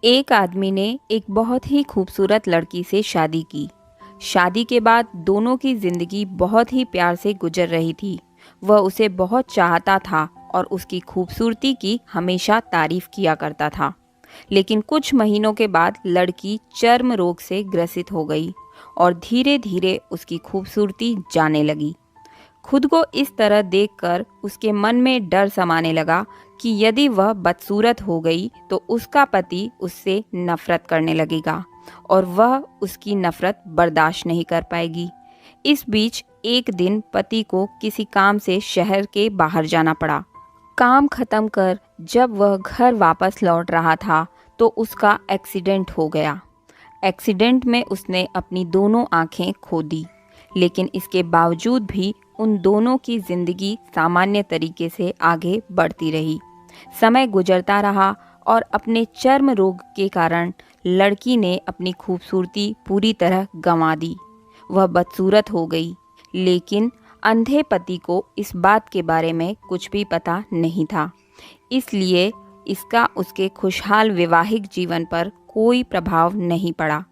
एक आदमी ने एक बहुत ही खूबसूरत लड़की से शादी की। शादी के बाद दोनों की जिंदगी बहुत ही प्यार से गुजर रही थी। वह उसे बहुत चाहता था और उसकी खूबसूरती की हमेशा तारीफ किया करता था। लेकिन कुछ महीनों के बाद लड़की चर्म रोग से ग्रसित हो गई और धीरे धीरे उसकी खूबसूरती जाने लगी। खुद को इस तरह देखकर उसके मन में डर समाने लगा कि यदि वह बदसूरत हो गई तो उसका पति उससे नफरत करने लगेगा और वह उसकी नफरत बर्दाश्त नहीं कर पाएगी। इस बीच एक दिन पति को किसी काम से शहर के बाहर जाना पड़ा। काम खत्म कर जब वह घर वापस लौट रहा था तो उसका एक्सीडेंट हो गया। एक्सीडेंट में उसने अपनी दोनों आंखें खो दी, लेकिन इसके बावजूद भी उन दोनों की जिंदगी सामान्य तरीके से आगे बढ़ती रही। समय गुजरता रहा और अपने चर्म रोग के कारण लड़की ने अपनी खूबसूरती पूरी तरह गंवा दी। वह बदसूरत हो गई, लेकिन अंधे पति को इस बात के बारे में कुछ भी पता नहीं था। इसलिए इसका उसके खुशहाल वैवाहिक जीवन पर कोई प्रभाव नहीं पड़ा।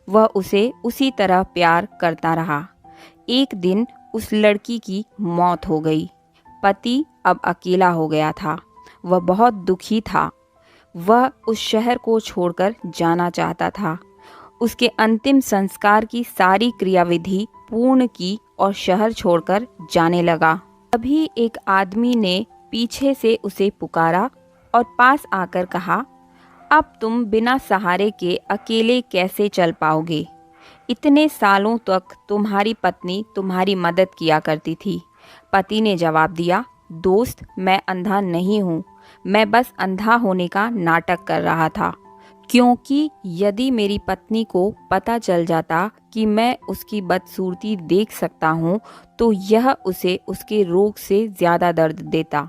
वह उसे उसी तरह प्यार करता रहा। एक दिन उस लड़की की मौत हो गई। पति अब अकेला हो गया था। वह बहुत दुखी था। वह उस शहर को छोड़कर जाना चाहता था। उसके अंतिम संस्कार की सारी क्रियाविधि पूर्ण की और शहर छोड़कर जाने लगा। तभी एक आदमी ने पीछे से उसे पुकारा और पास आकर कहा, अब तुम बिना सहारे के अकेले कैसे चल पाओगे? इतने सालों तक तुम्हारी पत्नी तुम्हारी मदद किया करती थी। पति ने जवाब दिया, दोस्त, मैं अंधा नहीं हूँ। मैं बस अंधा होने का नाटक कर रहा था, क्योंकि यदि मेरी पत्नी को पता चल जाता कि मैं उसकी बदसूरती देख सकता हूँ तो यह उसे उसके रोग से ज़्यादा दर्द देता।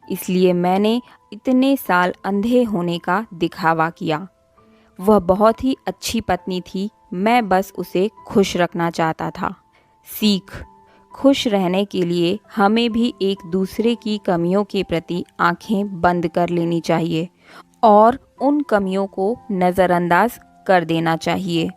इसलिए मैंने इतने साल अंधे होने का दिखावा किया। वह बहुत ही अच्छी पत्नी थी। मैं बस उसे खुश रखना चाहता था। सीख: खुश रहने के लिए हमें भी एक दूसरे की कमियों के प्रति आंखें बंद कर लेनी चाहिए और उन कमियों को नज़रअंदाज कर देना चाहिए।